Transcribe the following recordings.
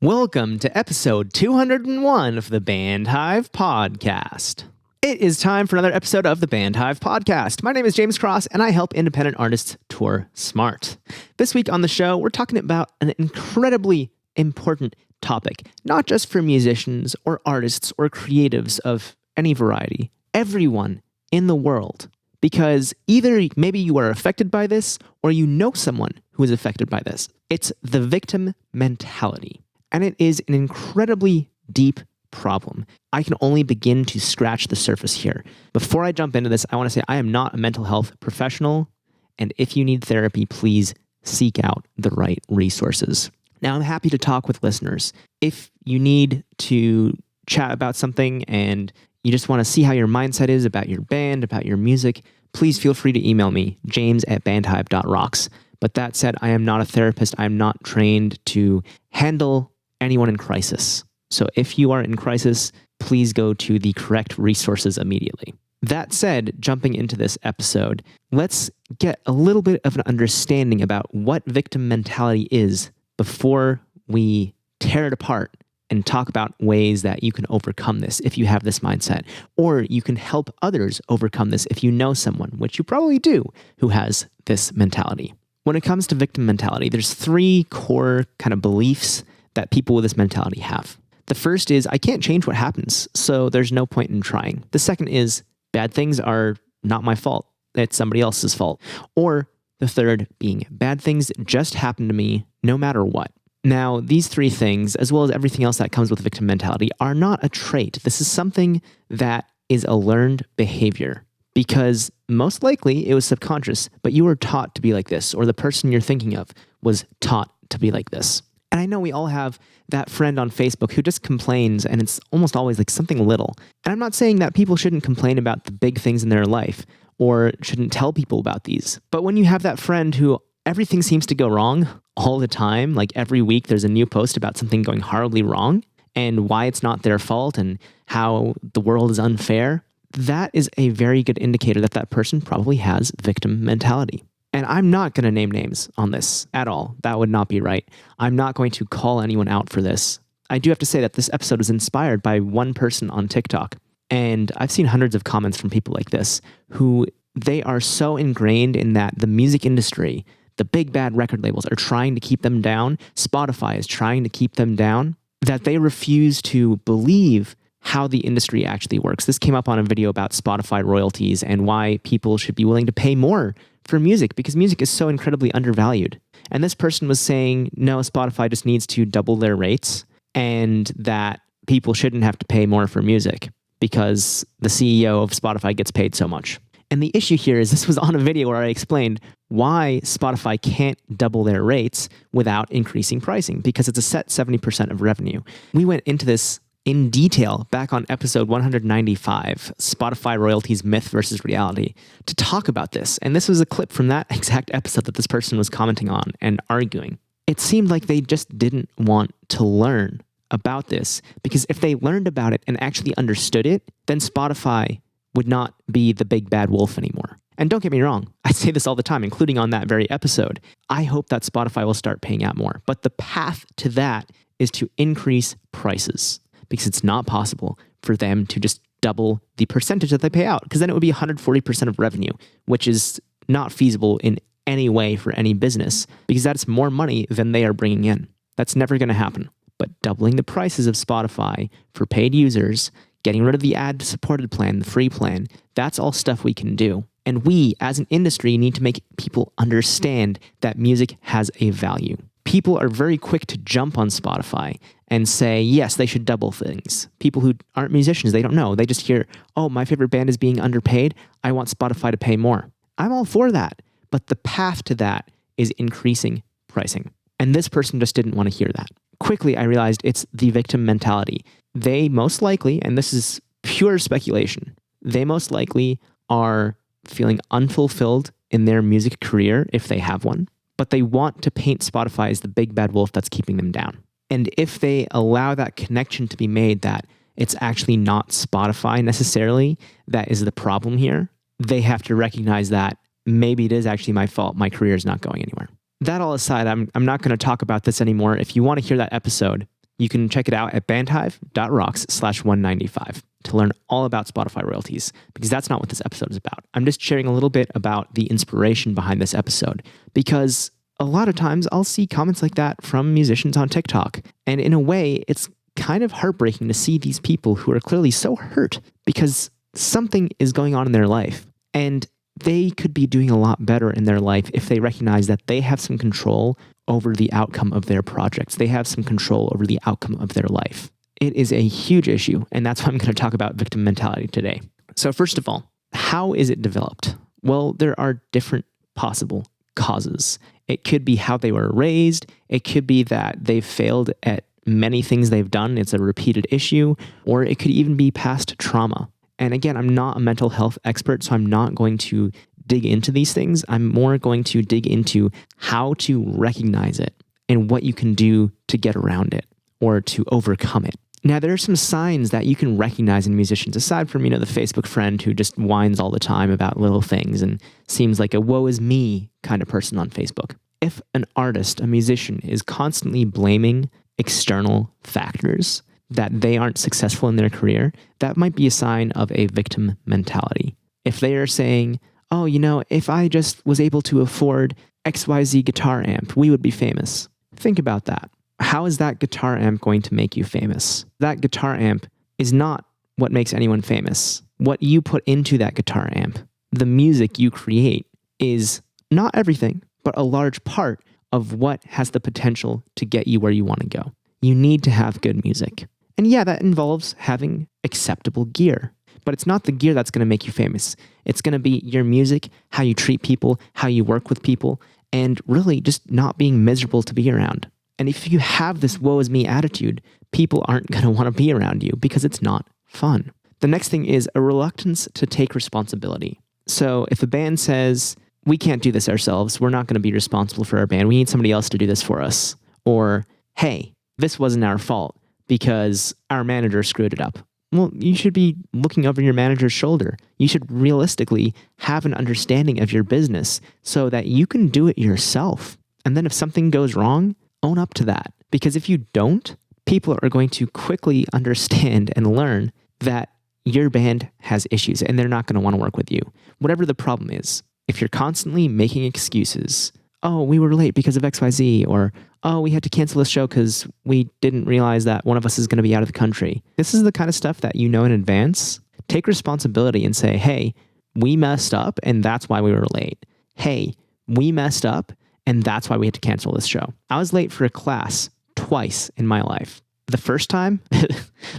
Welcome to episode 201 of the Band Hive Podcast. It is time for another episode of the Band Hive Podcast. My name is James Cross, and I help independent artists tour smart. This week on the show, we're talking about an incredibly important topic, not just for musicians or artists or creatives of any variety, everyone in the world. Because either maybe you are affected by this or you know someone who is affected by this. It's the victim mentality. And it is an incredibly deep problem. I can only begin to scratch the surface here. Before I jump into this, I want to say I am not a mental health professional. And if you need therapy, please seek out the right resources. Now, I'm happy to talk with listeners. If you need to chat about something and you just want to see how your mindset is about your band, about your music, please feel free to email me, james@bandhive.rocks. But that said, I am not a therapist. I am not trained to handle anyone in crisis. So if you are in crisis, please go to the correct resources immediately. That said, jumping into this episode, let's get a little bit of an understanding about what victim mentality is before we tear it apart and talk about ways that you can overcome this if you have this mindset, or you can help others overcome this if you know someone, which you probably do, who has this mentality. When it comes to victim mentality, there's three core kind of beliefs that people with this mentality have. The first is, I can't change what happens, so there's no point in trying. The second is, bad things are not my fault. It's somebody else's fault. Or the third being, bad things just happen to me no matter what. Now, these three things, as well as everything else that comes with victim mentality, are not a trait. This is something that is a learned behavior. Because most likely it was subconscious, but you were taught to be like this, or the person you're thinking of was taught to be like this. And I know we all have that friend on Facebook who just complains, and it's almost always like something little. And I'm not saying that people shouldn't complain about the big things in their life, or shouldn't tell people about these. But when you have that friend who everything seems to go wrong all the time, like every week there's a new post about something going horribly wrong, and why it's not their fault, and how the world is unfair, that is a very good indicator that that person probably has victim mentality. And I'm not going to name names on this at all. That would not be right. I'm not going to call anyone out for this. I do have to say that this episode was inspired by one person on TikTok. And I've seen hundreds of comments from people like this who they are so ingrained in that the music industry, the big bad record labels are trying to keep them down. Spotify is trying to keep them down, that they refuse to believe how the industry actually works. This came up on a video about Spotify royalties and why people should be willing to pay more for music because music is so incredibly undervalued. And this person was saying, no, Spotify just needs to double their rates and that people shouldn't have to pay more for music because the CEO of Spotify gets paid so much. And the issue here is this was on a video where I explained why Spotify can't double their rates without increasing pricing because it's a set 70% of revenue. We went into this in detail back on episode 195, Spotify royalties, myth versus reality, to talk about this. And this was a clip from that exact episode that this person was commenting on and arguing. It seemed like they just didn't want to learn about this because if they learned about it and actually understood it, then Spotify would not be the big bad wolf anymore. And don't get me wrong, I say this all the time, including on that very episode. I hope that Spotify will start paying out more. But the path to that is to increase prices, because it's not possible for them to just double the percentage that they pay out, because then it would be 140% of revenue, which is not feasible in any way for any business, because that's more money than they are bringing in. That's never going to happen. But doubling the prices of Spotify for paid users, getting rid of the ad-supported plan, the free plan, that's all stuff we can do. And we, as an industry, need to make people understand that music has a value. People are very quick to jump on Spotify and say, yes, they should double things. People who aren't musicians, they don't know. They just hear, oh, my favorite band is being underpaid. I want Spotify to pay more. I'm all for that. But the path to that is increasing pricing. And this person just didn't want to hear that. Quickly, I realized it's the victim mentality. They most likely, and this is pure speculation, they most likely are feeling unfulfilled in their music career if they have one. But they want to paint Spotify as the big bad wolf that's keeping them down. And if they allow that connection to be made that it's actually not Spotify necessarily that is the problem here, they have to recognize that maybe it is actually my fault. My career is not going anywhere. That all aside, I'm not going to talk about this anymore. If you want to hear that episode, You can check it out at bandhive.rocks/195 to learn all about Spotify royalties, because that's not what this episode is about. I'm just sharing a little bit about the inspiration behind this episode, because a lot of times I'll see comments like that from musicians on TikTok. And in a way, it's kind of heartbreaking to see these people who are clearly so hurt because something is going on in their life. And they could be doing a lot better in their life if they recognize that they have some control over the outcome of their projects. They have some control over the outcome of their life. It is a huge issue, and that's why I'm going to talk about victim mentality today. So first of all, how is it developed? Well, there are different possible causes. It could be how they were raised. It could be that they've failed at many things they've done. It's a repeated issue, or it could even be past trauma. And again, I'm not a mental health expert, so I'm not going to dig into these things. I'm more going to dig into how to recognize it and what you can do to get around it or to overcome it. Now, there are some signs that you can recognize in musicians, aside from, the Facebook friend who just whines all the time about little things and seems like a woe is me kind of person on Facebook. If an artist, a musician, is constantly blaming external factors that they aren't successful in their career, that might be a sign of a victim mentality. If they are saying, oh, if I just was able to afford XYZ guitar amp, we would be famous. Think about that. How is that guitar amp going to make you famous? That guitar amp is not what makes anyone famous. What you put into that guitar amp, the music you create, is not everything, but a large part of what has the potential to get you where you want to go. You need to have good music. And yeah, that involves having acceptable gear. But it's not the gear that's going to make you famous. It's going to be your music, how you treat people, how you work with people, and really just not being miserable to be around. And if you have this woe is me attitude, people aren't going to want to be around you because it's not fun. The next thing is a reluctance to take responsibility. So if a band says, we can't do this ourselves, we're not going to be responsible for our band, we need somebody else to do this for us. Or, hey, this wasn't our fault because our manager screwed it up. Well, you should be looking over your manager's shoulder. You should realistically have an understanding of your business so that you can do it yourself. And then if something goes wrong, own up to that. Because if you don't, people are going to quickly understand and learn that your band has issues and they're not going to want to work with you. Whatever the problem is, if you're constantly making excuses, oh, we were late because of XYZ, or oh, we had to cancel this show because we didn't realize that one of us is going to be out of the country. This is the kind of stuff that you know in advance. Take responsibility and say, hey, we messed up and that's why we were late. Hey, we messed up and that's why we had to cancel this show. I was late for a class twice in my life. The first time,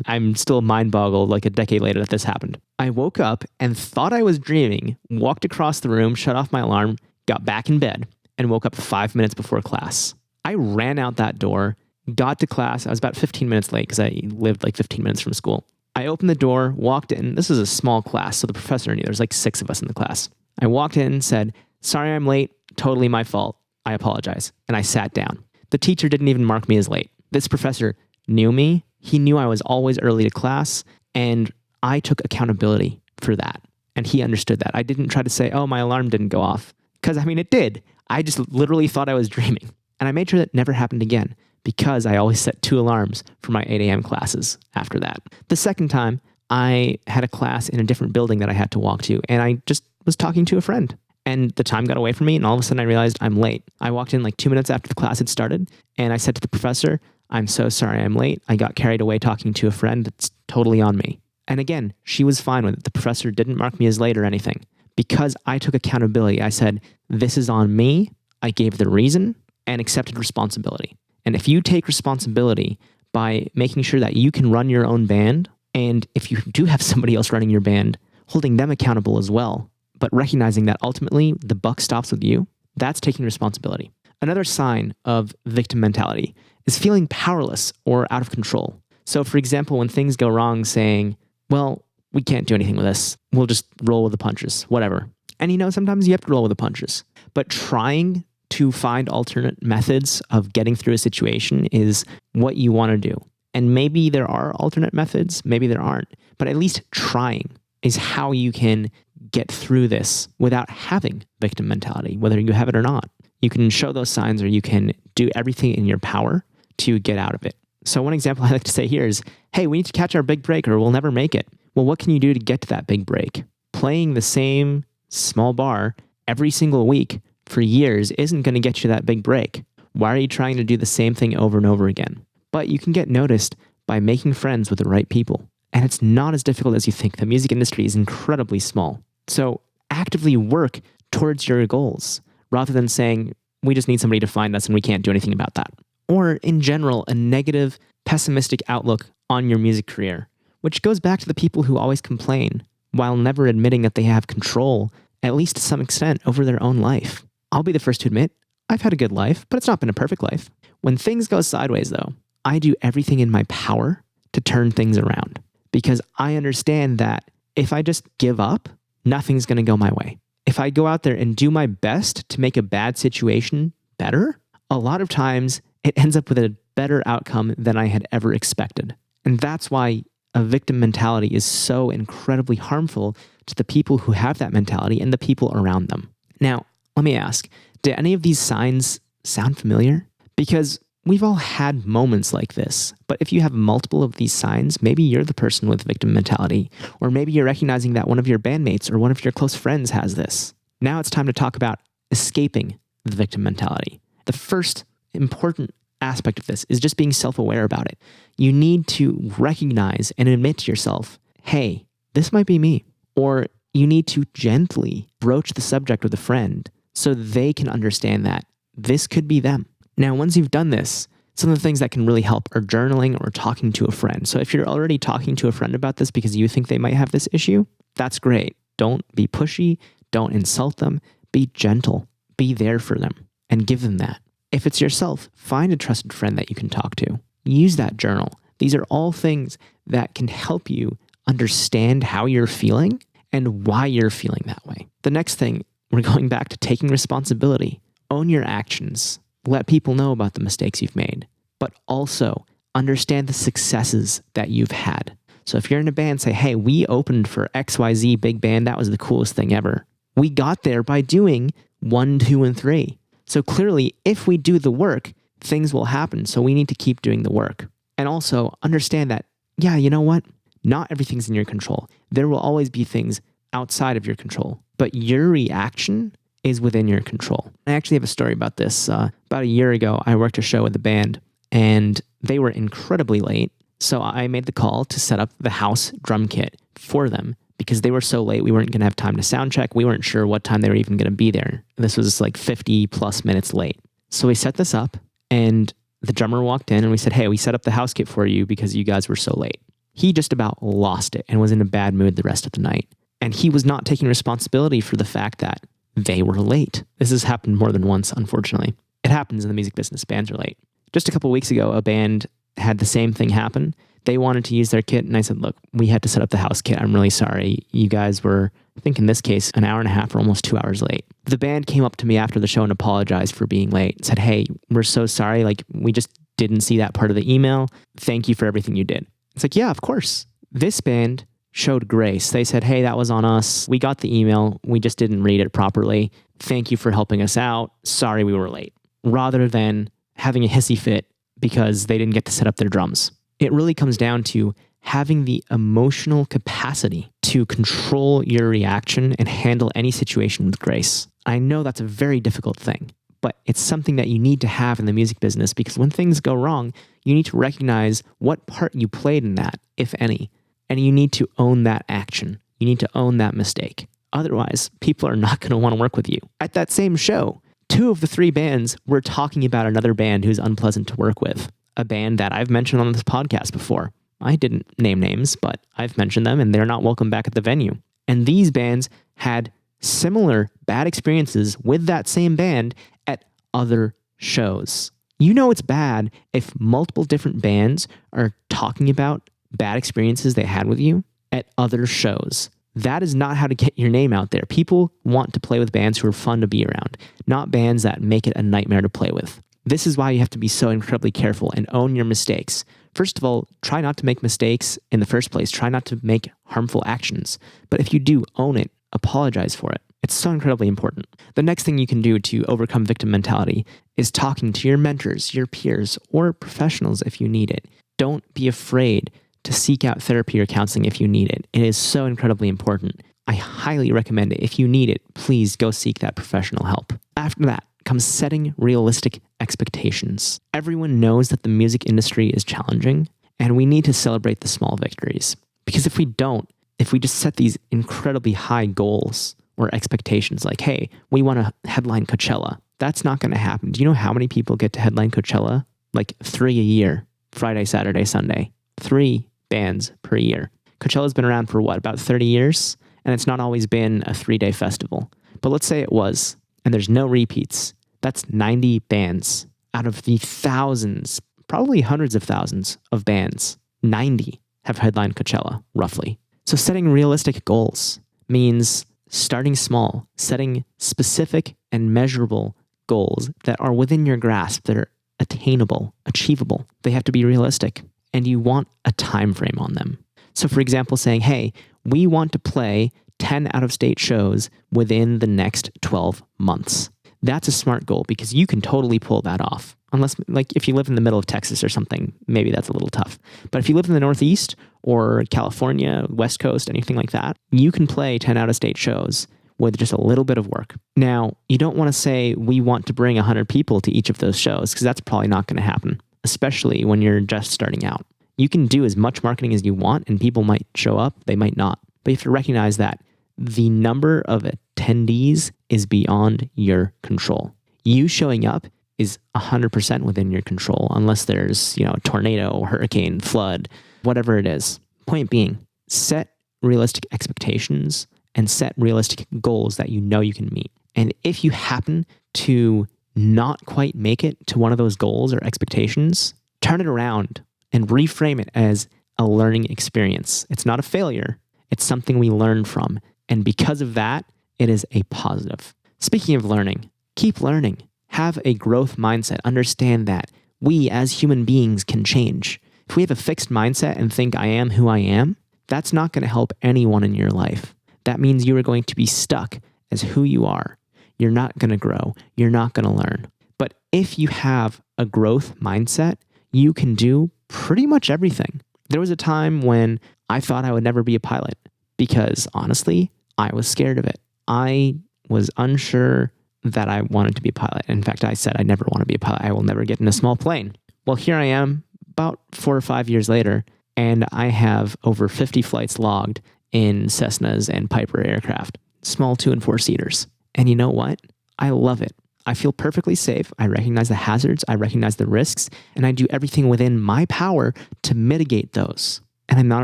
I'm still mind boggled like a decade later that this happened. I woke up and thought I was dreaming, walked across the room, shut off my alarm, got back in bed, and woke up 5 minutes before class. I ran out that door, got to class. I was about 15 minutes late because I lived like 15 minutes from school. I opened the door, walked in. This is a small class, so the professor knew. There's like 6 of us in the class. I walked in and said, sorry I'm late, totally my fault. I apologize. And I sat down. The teacher didn't even mark me as late. This professor knew me. He knew I was always early to class, and I took accountability for that. And he understood that. I didn't try to say, oh, my alarm didn't go off. Because, it did. I just literally thought I was dreaming. And I made sure that never happened again because I always set 2 alarms for my 8 a.m. classes after that. The second time, I had a class in a different building that I had to walk to, and I just was talking to a friend. And the time got away from me, and all of a sudden I realized I'm late. I walked in like 2 minutes after the class had started, and I said to the professor, I'm so sorry I'm late. I got carried away talking to a friend. It's totally on me. And again, she was fine with it. The professor didn't mark me as late or anything. Because I took accountability, I said, this is on me. I gave the reason and accepted responsibility. And if you take responsibility by making sure that you can run your own band, and if you do have somebody else running your band, holding them accountable as well, but recognizing that ultimately the buck stops with you, that's taking responsibility. Another sign of victim mentality is feeling powerless or out of control. So for example, when things go wrong, saying, well, we can't do anything with this. We'll just roll with the punches, whatever. And sometimes you have to roll with the punches. But trying to find alternate methods of getting through a situation is what you want to do. And maybe there are alternate methods, maybe there aren't. But at least trying is how you can get through this without having victim mentality, whether you have it or not. You can show those signs, or you can do everything in your power to get out of it. So one example I like to say here is, hey, we need to catch our big break or we'll never make it. Well, what can you do to get to that big break? Playing the same small bar every single week for years isn't going to get you that big break. Why are you trying to do the same thing over and over again? But you can get noticed by making friends with the right people. And it's not as difficult as you think. The music industry is incredibly small. So actively work towards your goals rather than saying, we just need somebody to find us and we can't do anything about that. Or in general, a negative, pessimistic outlook on your music career, which goes back to the people who always complain while never admitting that they have control, at least to some extent, over their own life. I'll be the first to admit, I've had a good life, but it's not been a perfect life. When things go sideways, though, I do everything in my power to turn things around because I understand that if I just give up, nothing's going to go my way. If I go out there and do my best to make a bad situation better, a lot of times it ends up with a better outcome than I had ever expected. And that's why a victim mentality is so incredibly harmful to the people who have that mentality and the people around them. Now, let me ask, do any of these signs sound familiar? Because we've all had moments like this, but if you have multiple of these signs, maybe you're the person with victim mentality, or maybe you're recognizing that one of your bandmates or one of your close friends has this. Now it's time to talk about escaping the victim mentality. The first important aspect of this is just being self-aware about it. You need to recognize and admit to yourself, hey, this might be me. Or you need to gently broach the subject with a friend so they can understand that this could be them. Now, once you've done this, some of the things that can really help are journaling or talking to a friend. So if you're already talking to a friend about this because you think they might have this issue, that's great. Don't be pushy. Don't insult them. Be gentle. Be there for them and give them that. If it's yourself, find a trusted friend that you can talk to. Use that journal. These are all things that can help you understand how you're feeling and why you're feeling that way. The next thing, we're going back to taking responsibility. Own your actions. Let people know about the mistakes you've made, but also understand the successes that you've had. So if you're in a band, say, hey, we opened for XYZ big band. That was the coolest thing ever. We got there by doing 1, 2, and 3. So clearly, if we do the work, things will happen. So we need to keep doing the work. And also understand that, yeah, you know what? Not everything's in your control. There will always be things outside of your control, but your reaction is within your control. I actually have a story about this. About a year ago, I worked a show with a band and they were incredibly late. So I made the call to set up the house drum kit for them because they were so late. We weren't going to have time to sound check. We weren't sure what time they were even going to be there. This was like 50 plus minutes late. So we set this up and the drummer walked in and we said, hey, we set up the house kit for you because you guys were so late. He just about lost it and was in a bad mood the rest of the night. And he was not taking responsibility for the fact that they were late. This has happened more than once, unfortunately. It happens in the music business. Bands are late. Just a couple weeks ago, a band had the same thing happen. They wanted to use their kit, and I said, look, we had to set up the house kit. I'm really sorry. You guys were, I think in this case, an hour and a half or almost 2 hours late. The band came up to me after the show and apologized for being late and said, hey, we're so sorry. Like, we just didn't see that part of the email. Thank you for everything you did. It's like, yeah, of course. This band showed grace. They said, hey, that was on us. We got the email. We just didn't read it properly. Thank you for helping us out. Sorry we were late. Rather than having a hissy fit because they didn't get to set up their drums. It really comes down to having the emotional capacity to control your reaction and handle any situation with grace. I know that's a very difficult thing, but it's something that you need to have in the music business because when things go wrong, you need to recognize what part you played in that, if any. And you need to own that action. You need to own that mistake. Otherwise, people are not going to want to work with you. At that same show, 2 of the 3 bands were talking about another band who's unpleasant to work with. A band that I've mentioned on this podcast before. I didn't name names, but I've mentioned them and they're not welcome back at the venue. And these bands had similar bad experiences with that same band at other shows. You know it's bad if multiple different bands are talking about bad experiences they had with you at other shows. That is not how to get your name out there. People want to play with bands who are fun to be around, not bands that make it a nightmare to play with. This is why you have to be so incredibly careful and own your mistakes. First of all, try not to make mistakes in the first place. Try not to make harmful actions. But if you do, own it. Apologize for it. It's so incredibly important. The next thing you can do to overcome victim mentality is talking to your mentors, your peers, or professionals if you need it. Don't be afraid to seek out therapy or counseling if you need it. It is so incredibly important. I highly recommend it. If you need it, please go seek that professional help. After that comes setting realistic expectations. Everyone knows that the music industry is challenging, and we need to celebrate the small victories. Because if we don't, if we just set these incredibly high goals or expectations like, hey, we want to headline Coachella, that's not going to happen. Do you know how many people get to headline Coachella? Like 3 a year, Friday, Saturday, Sunday. 3 bands per year. Coachella's been around for what, about 30 years? And it's not always been a 3-day festival. But let's say it was, and there's no repeats. That's 90 bands out of the thousands, probably hundreds of thousands of bands. 90 have headlined Coachella, roughly. So setting realistic goals means starting small, setting specific and measurable goals that are within your grasp, that are attainable, achievable. They have to be realistic, and you want a time frame on them. So for example, saying, hey, we want to play 10 out-of-state shows within the next 12 months. That's a smart goal because you can totally pull that off. Unless, like, if you live in the middle of Texas or something, maybe that's a little tough. But if you live in the Northeast or California, West Coast, anything like that, you can play 10 out-of-state shows with just a little bit of work. Now, you don't want to say we want to bring 100 people to each of those shows because that's probably not going to happen, especially when you're just starting out. You can do as much marketing as you want and people might show up, they might not. But you have to recognize that the number of attendees is beyond your control. You showing up is 100% within your control unless there's, a tornado, hurricane, flood, whatever it is. Point being, set realistic expectations and set realistic goals that you know you can meet. And if you happen to not quite make it to one of those goals or expectations, turn it around and reframe it as a learning experience. It's not a failure. It's something we learn from. And because of that, it is a positive. Speaking of learning, keep learning. Have a growth mindset. Understand that we as human beings can change. If we have a fixed mindset and think I am who I am, that's not going to help anyone in your life. That means you are going to be stuck as who you are. You're not going to grow. You're not going to learn. But if you have a growth mindset, you can do pretty much everything. There was a time when I thought I would never be a pilot because honestly, I was scared of it. I was unsure that I wanted to be a pilot. In fact, I said I never want to be a pilot. I will never get in a small plane. Well, here I am about 4 or 5 years later, and I have over 50 flights logged in Cessnas and Piper aircraft, small 2 and 4 seaters. And you know what? I love it. I feel perfectly safe. I recognize the hazards. I recognize the risks, and I do everything within my power to mitigate those. And I'm not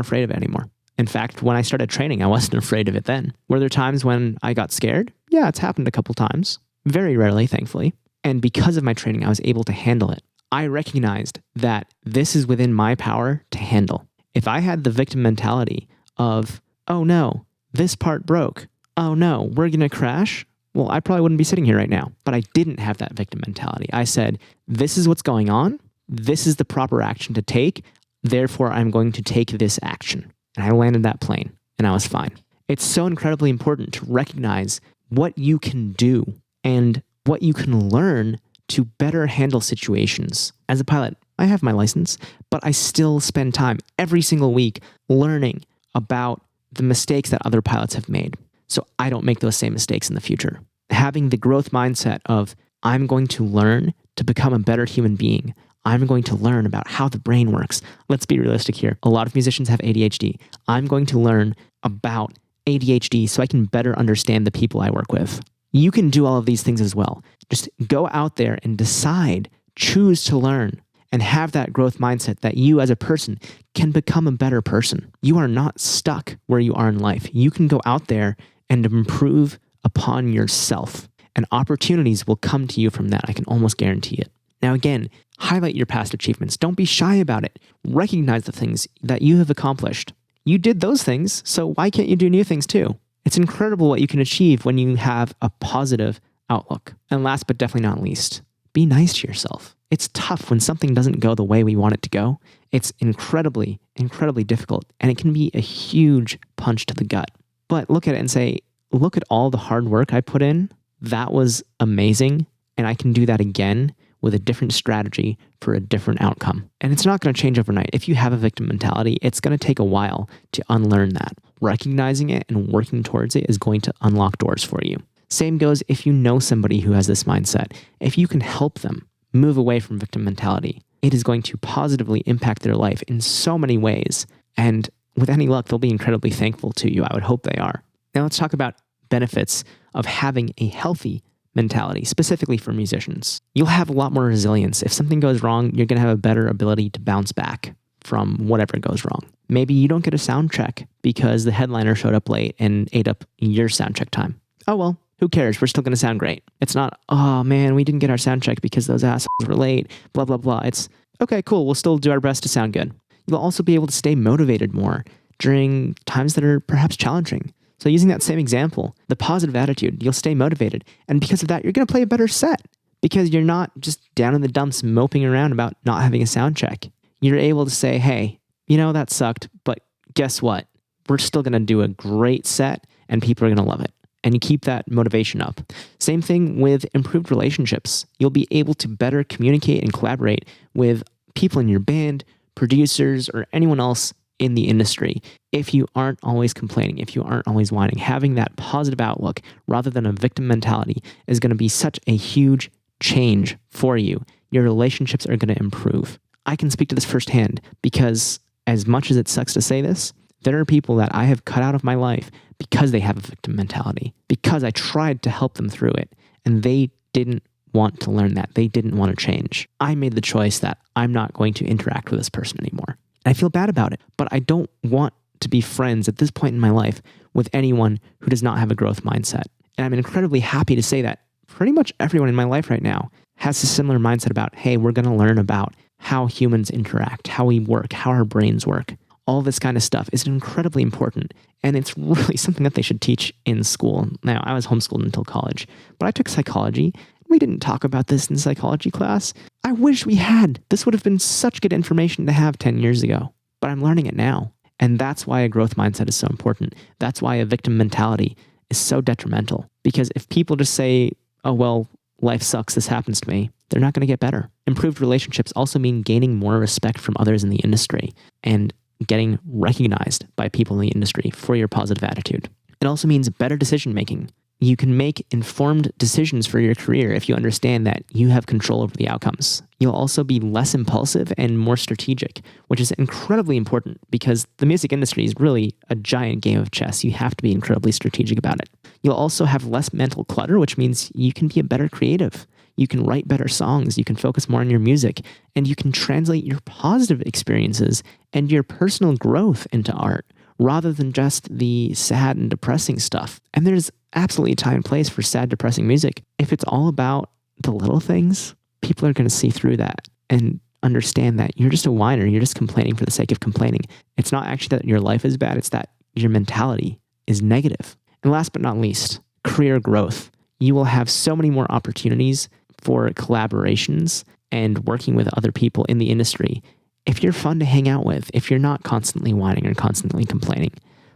afraid of it anymore. In fact, when I started training, I wasn't afraid of it then. Were there times when I got scared? Yeah, it's happened a couple times. Very rarely, thankfully. And because of my training, I was able to handle it. I recognized that this is within my power to handle. If I had the victim mentality of, oh no, this part broke. Oh no, we're going to crash. Well, I probably wouldn't be sitting here right now. But I didn't have that victim mentality. I said, this is what's going on. This is the proper action to take. Therefore, I'm going to take this action. And I landed that plane and I was fine. It's so incredibly important to recognize what you can do and what you can learn to better handle situations. As a pilot, I have my license, but I still spend time every single week learning about the mistakes that other pilots have made, so I don't make those same mistakes in the future. Having the growth mindset of, I'm going to learn to become a better human being. I'm going to learn about how the brain works. Let's be realistic here. A lot of musicians have ADHD. I'm going to learn about ADHD so I can better understand the people I work with. You can do all of these things as well. Just go out there and decide, choose to learn, and have that growth mindset that you as a person can become a better person. You are not stuck where you are in life. You can go out there and improve upon yourself, and opportunities will come to you from that. I can almost guarantee it. Now again, highlight your past achievements. Don't be shy about it. Recognize the things that you have accomplished. You did those things, so why can't you do new things too? It's incredible what you can achieve when you have a positive outlook. And last but definitely not least, be nice to yourself. It's tough when something doesn't go the way we want it to go. It's incredibly, incredibly difficult, and it can be a huge punch to the gut. But look at it and say, look at all the hard work I put in. That was amazing. And I can do that again with a different strategy for a different outcome. And it's not going to change overnight. If you have a victim mentality, it's going to take a while to unlearn that. Recognizing it and working towards it is going to unlock doors for you. Same goes if you know somebody who has this mindset. If you can help them move away from victim mentality, it is going to positively impact their life in so many ways. And with any luck, they'll be incredibly thankful to you. I would hope they are. Now let's talk about benefits of having a healthy mentality, specifically for musicians. You'll have a lot more resilience. If something goes wrong, you're going to have a better ability to bounce back from whatever goes wrong. Maybe you don't get a sound check because the headliner showed up late and ate up your sound check time. Oh well, who cares? We're still going to sound great. It's not, oh man, we didn't get our sound check because those assholes were late, blah, blah, blah. It's, okay, cool, we'll still do our best to sound good. You'll also be able to stay motivated more during times that are perhaps challenging. So using that same example, the positive attitude, you'll stay motivated. And because of that, you're going to play a better set because you're not just down in the dumps moping around about not having a sound check. You're able to say, hey, that sucked, but guess what? We're still going to do a great set and people are going to love it. And you keep that motivation up. Same thing with improved relationships. You'll be able to better communicate and collaborate with people in your band, producers, or anyone else in the industry. If you aren't always complaining, if you aren't always whining, having that positive outlook rather than a victim mentality is going to be such a huge change for you. Your relationships are going to improve. I can speak to this firsthand because as much as it sucks to say this, there are people that I have cut out of my life because they have a victim mentality, because I tried to help them through it and they didn't want to learn that. They didn't want to change. I made the choice that I'm not going to interact with this person anymore. I feel bad about it, but I don't want to be friends at this point in my life with anyone who does not have a growth mindset. And I'm incredibly happy to say that pretty much everyone in my life right now has a similar mindset about, hey, we're going to learn about how humans interact, how we work, how our brains work. All this kind of stuff is incredibly important. And it's really something that they should teach in school. Now, I was homeschooled until college, but I took psychology. We didn't talk about this in psychology class. I wish we had. This would have been such good information to have 10 years ago, but I'm learning it now. And that's why a growth mindset is so important. That's why a victim mentality is so detrimental. Because if people just say, oh, well, life sucks, this happens to me, they're not going to get better. Improved relationships also mean gaining more respect from others in the industry and getting recognized by people in the industry for your positive attitude. It also means better decision making. You can make informed decisions for your career if you understand that you have control over the outcomes. You'll also be less impulsive and more strategic, which is incredibly important because the music industry is really a giant game of chess. You have to be incredibly strategic about it. You'll also have less mental clutter, which means you can be a better creative. You can write better songs, you can focus more on your music, and you can translate your positive experiences and your personal growth into art rather than just the sad and depressing stuff. And there's absolutely a time and place for sad, depressing music. If it's all about the little things, people are going to see through that and understand that you're just a whiner. You're just complaining for the sake of complaining. It's not actually that your life is bad. It's that your mentality is negative. And last but not least, career growth. You will have so many more opportunities for collaborations and working with other people in the industry if you're fun to hang out with, if you're not constantly whining or constantly complaining.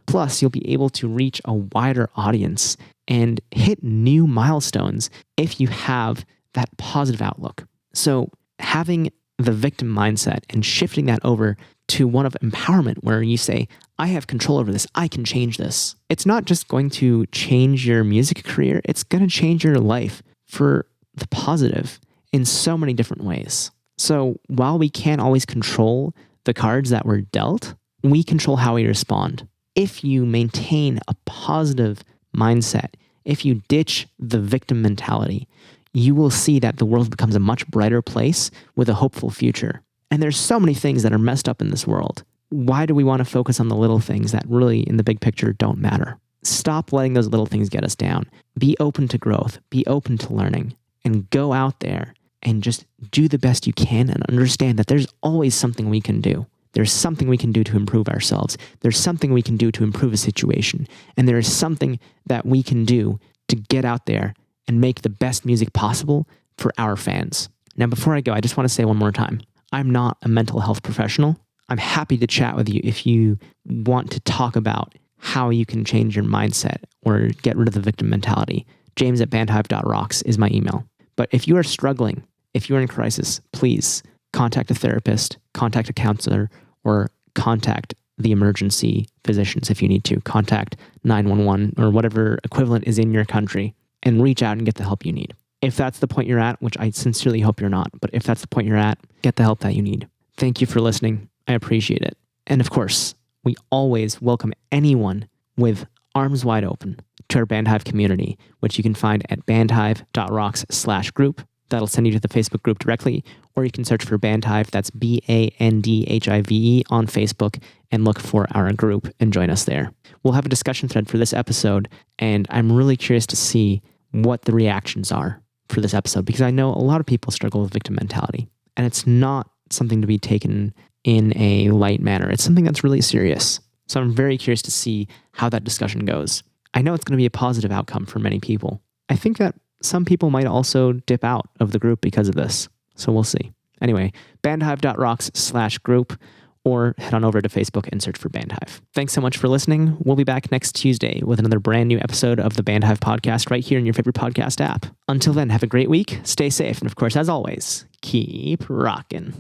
Plus, you'll be able to reach a wider audience and hit new milestones if you have that positive outlook. So having the victim mindset and shifting that over to one of empowerment where you say, I have control over this, I can change this. It's not just going to change your music career, it's going to change your life for the positive in so many different ways. So while we can't always control the cards that we're dealt, we control how we respond. If you maintain a positive mindset, if you ditch the victim mentality, you will see that the world becomes a much brighter place with a hopeful future. And there's so many things that are messed up in this world. Why do we want to focus on the little things that really, in the big picture, don't matter? Stop letting those little things get us down. Be open to growth. Be open to learning. And go out there and just do the best you can and understand that there's always something we can do. There's something we can do to improve ourselves. There's something we can do to improve a situation. And there is something that we can do to get out there and make the best music possible for our fans. Now, before I go, I just want to say one more time, I'm not a mental health professional. I'm happy to chat with you if you want to talk about how you can change your mindset or get rid of the victim mentality, james@bandhive.rocks is my email. But if you are struggling, if you are in crisis, please contact a therapist, contact a counselor, or contact the emergency physicians if you need to. Contact 911 or whatever equivalent is in your country and reach out and get the help you need. If that's the point you're at, which I sincerely hope you're not, but if that's the point you're at, get the help that you need. Thank you for listening. I appreciate it. And of course, we always welcome anyone with arms wide open to our Bandhive community, which you can find at bandhive.rocks/group. That'll send you to the Facebook group directly, or you can search for Bandhive, that's BANDHIVE on Facebook, and look for our group and join us there. We'll have a discussion thread for this episode, and I'm really curious to see what the reactions are for this episode, because I know a lot of people struggle with victim mentality, and it's not something to be taken in a light manner. It's something that's really serious. So I'm very curious to see how that discussion goes. I know it's going to be a positive outcome for many people. I think that some people might also dip out of the group because of this. So we'll see. Anyway, bandhive.rocks/group, or head on over to Facebook and search for Bandhive. Thanks so much for listening. We'll be back next Tuesday with another brand new episode of the Bandhive podcast right here in your favorite podcast app. Until then, have a great week, stay safe, and of course, as always, keep rocking.